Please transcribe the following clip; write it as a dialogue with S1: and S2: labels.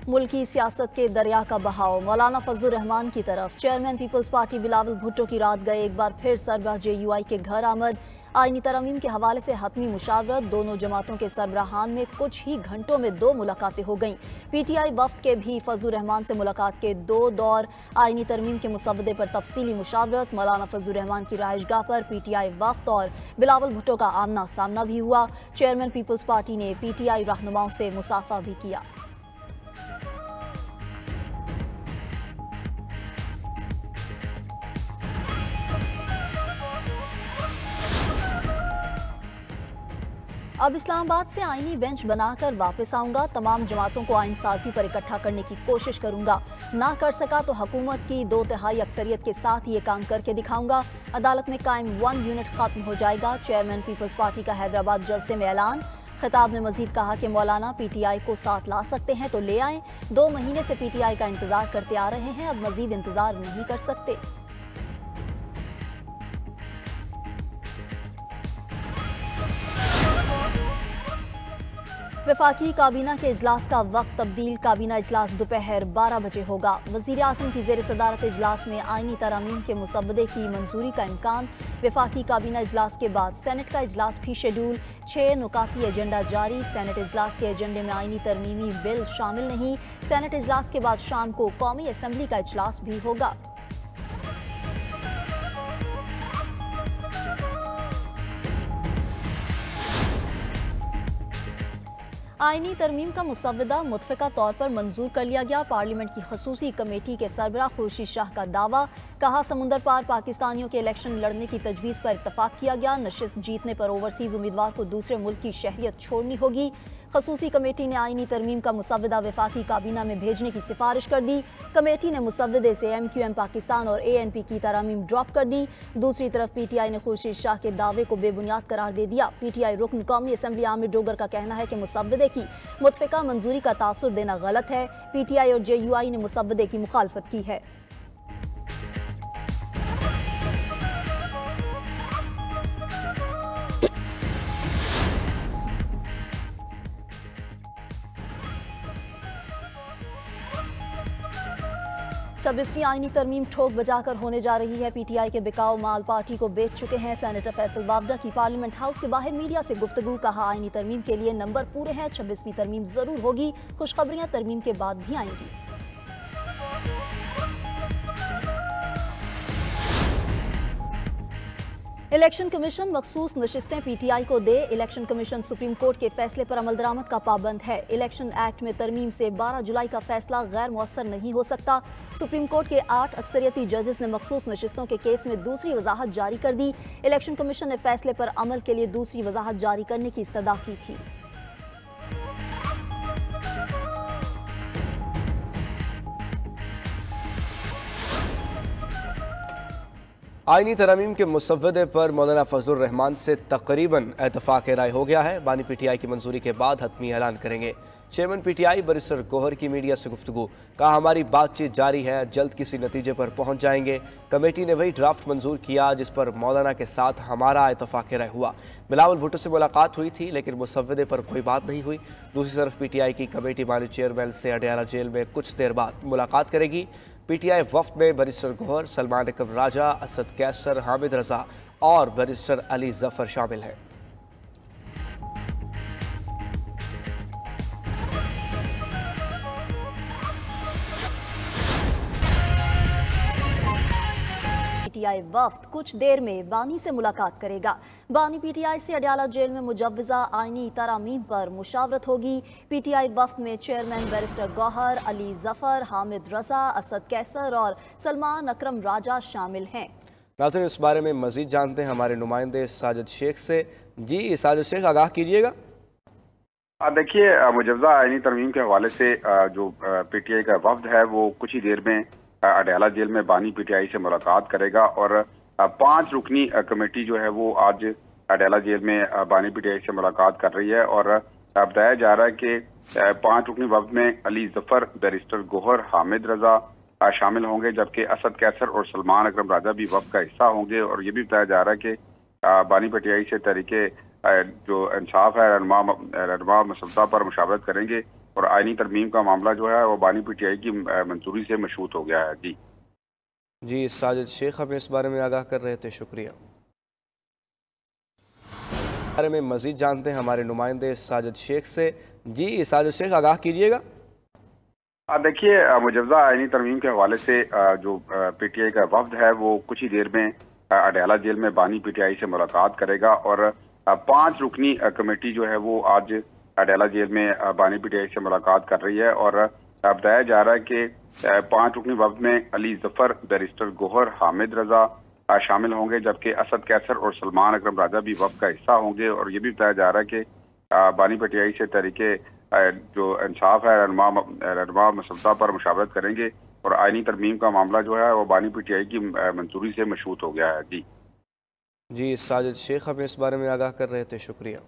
S1: मुल्की सियासत के दरिया का बहाव मौलाना फजलुर रहमान की तरफ। चेयरमैन पीपल्स पार्टी बिलावल भुट्टो की रात गए एक बार फिर सरबराह JUI के घर आमद। आईनी तरमीम के हवाले से हतमी मुशावरत। दोनों जमातों के सरबराहान में कुछ ही घंटों में 2 मुलाकातें हो गईं। PTI वफ्द के भी फजलुर रहमान से मुलाकात के 2 दौर। आईनी तरमीम के मुसवदे पर तफसीली मुशावरत। मौलाना फजलुर रहमान की रहायशगाह पर PTI वफ्द और बिलावल भुट्टो का आमना सामना भी हुआ। चेयरमैन पीपल्स पार्टी ने PTI रहनुमाओं से मुसाफा भी किया। अब इस्लामाबाद से आईनी बेंच बनाकर वापस आऊंगा। तमाम जमातों को आइन साजी पर इकट्ठा करने की कोशिश करूंगा। ना कर सका तो हुकूमत की 2/3 अक्सरियत के साथ ये काम करके दिखाऊंगा। अदालत में कायम 1 यूनिट खत्म हो जाएगा। चेयरमैन पीपल्स पार्टी का हैदराबाद जलसे में ऐलान। खिताब में मजीद कहा कि मौलाना PTI को साथ ला सकते हैं तो ले आएं। 2 महीने से PTI का इंतजार करते आ रहे हैं, अब मजीद इंतजार नहीं कर सकते। वफाकी काबीना के इजलास का वक्त तब्दील। काबीना इजलास दोपहर 12 बजे होगा। वज़ीर आज़म की ज़ेर सदारत इजलास में आईनी तरामीम के मुसवदे की मंजूरी का इम्कान। वफाकी काबीना इजलास के बाद सेनेट का इजलास भी शेड्यूल। 6 नुकाती एजेंडा जारी। सेनेट इजलास के एजेंडे में आईनी तरमीमी बिल शामिल नहीं। सेनेट इजलास के बाद शाम को कौमी असम्बली का इजलास भी होगा। आईनी तरमीम का मुसवदा मुतफ़िका तौर पर मंजूर कर लिया गया। पार्लियामेंट की खसूसी कमेटी के सरबराह खुर्शीद शाह का दावा। कहा समुंदर पार पाकिस्तानियों के इलेक्शन लड़ने की तजवीज़ पर इत्तफाक किया गया। नशिस्त जीतने पर ओवरसीज़ उम्मीदवार को दूसरे मुल्क की शहरियत छोड़नी होगी। खसूसी कमेटी ने आईनी तरमीम का मुसवदा वफाकी काबीना में भेजने की सिफारिश कर दी। कमेटी ने मुसवदे से MQM पाकिस्तान और ANP की तरामीम ड्रॉप कर दी। दूसरी तरफ PTI ने खुर्शीद शाह के दावे को बेबुनियाद करार दे दिया। PTI रुकन कौमी असम्बली आमिर डोगर का कहना है कि मुसवदे की मुतफ़िका मंजूरी का तासुर देना गलत है। PTI और JUI ने मुसवदे की मुखालफत की है। छब्बीसवीं आईनी तरमीम ठोक बजाकर होने जा रही है। PTI के बिकाऊ माल पार्टी को बेच चुके हैं। सेनेटर फैसल वावडा की पार्लियामेंट हाउस के बाहर मीडिया से गुफ्तगू। कहा आईनी तरमीम के लिए नंबर पूरे हैं। 26वीं तरमीम जरूर होगी। खुशखबरियां तरमीम के बाद भी आएंगी। इलेक्शन कमीशन मखसूस नशिस्तें PTI को दे। इलेक्शन कमीशन सुप्रीम कोर्ट के फैसले पर अमल दरामद का पाबंद है। इलेक्शन एक्ट में तरमीम से 12 जुलाई का फैसला गैर मुअस्सर नहीं हो सकता। सुप्रीम कोर्ट के 8 अक्सरियती जजेस ने मखसूस नशिस्तों के केस में दूसरी वजाहत जारी कर दी। इलेक्शन कमीशन ने फैसले पर अमल के लिए दूसरी वजाहत जारी करने की इस्तदा की थी।
S2: आईनी तरमीम के मुसवदे पर मौलाना फजलुर रहमान से तकरीबन इत्तफाक राय हो गया है। बानी PTI की मंजूरी के बाद हतमी ऐलान करेंगे। चेयरमैन PTI बैरिस्टर गौहर की मीडिया से गुफ्तगू। कहा हमारी बातचीत जारी है, जल्द किसी नतीजे पर पहुंच जाएंगे। कमेटी ने वही ड्राफ्ट मंजूर किया जिस पर मौलाना के साथ हमारा इत्तफाक राय हुआ। बिलावल भुट्टो से मुलाकात हुई थी लेकिन मुसवदे पर कोई बात नहीं हुई। दूसरी तरफ PTI की कमेटी बानी चेयरमैन से अडयाला जेल में कुछ देर बाद मुलाकात करेगी। PTI वफ्द में बैरिस्टर गौहर, सलमान अकरम राजा, असद कैसर, हामिद रजा और बैरिस्टर अली जफर शामिल हैं।
S1: PTI वफ्द कुछ देर में बानी से मुलाकात करेगा। बानी PTI से अडयाला जेल में मुजव्वज़ा आईनी तरामीम पर मुशावरत होगी। PTI वफ्द में चेयरमैन बैरिस्टर गौहर, अली जफर, हामिद रजा, असद कैसर और सलमान अकरम राजा शामिल हैं।
S2: नाज़रीन, इस बारे में मजीद जानते हैं हमारे नुमाइंदे साजिद शेख से। जी साजिद शेख, आगाह कीजिएगा।
S3: देखिए, मुजव्वज़ा आईनी तरमीम के हवाले से जो PTI का वफ्द है वो कुछ ही देर में अडयाला जेल में बानी PTI से मुलाकात करेगा और 5 रुकनी कमेटी जो है वो आज अडयाला जेल में बानी PTI से मुलाकात कर रही है और बताया जा रहा है कि 5 रुकनी वफ्द में अली जफर, बैरिस्टर गौहर, हामिद रजा शामिल होंगे, जबकि असद कैसर और सलमान अकरम राजा भी वफ्द का हिस्सा होंगे। और ये भी बताया जा रहा है कि बानी PTI से तरीके जो इंसाफ है रहनुमा मसौदा पर मुशावरत करेंगे और आईनी तरमीम का मामला जो है वो बानी पीटीआई की मंजूरी से मशरूत हो गया है।
S2: जी साजिद शेख हमें इस बारे में आगाह कर रहे थे, शुक्रिया। बारे में मजीद जानते हैं हमारे नुमाइंदे साजिद शेख से। जी साजिद शेख, आगाह कीजिएगा।
S3: देखिए, मुजवजा आईनी तरमीम के हवाले से जो पीटीआई का वफ्द है वो कुछ ही देर में अडयाला जेल में बानी पीटीआई से मुलाकात करेगा और 5 रुकनी कमेटी जो है वो आज अडयाला जेल में बानी पीटीआई से मुलाकात कर रही है। और बताया जा रहा है कि 5 रुकनी वफ्द में अली जफर, बैरिस्टर गोहर, हामिद रजा शामिल होंगे, जबकि असद कैसर और सलमान अकरम राजा भी वफ्द का हिस्सा होंगे। और ये भी बताया जा रहा है कि बानी पीटीआई से तरीके जो इंसाफ है रहनुमा मसौदा पर मुशावरत करेंगे और आईनी तरमीम का मामला जो है वो बानी पीटीआई की मंजूरी से मशरूत हो गया है। जी
S2: साजिद शेख हमें इस बारे में आगाह कर रहे थे, शुक्रिया।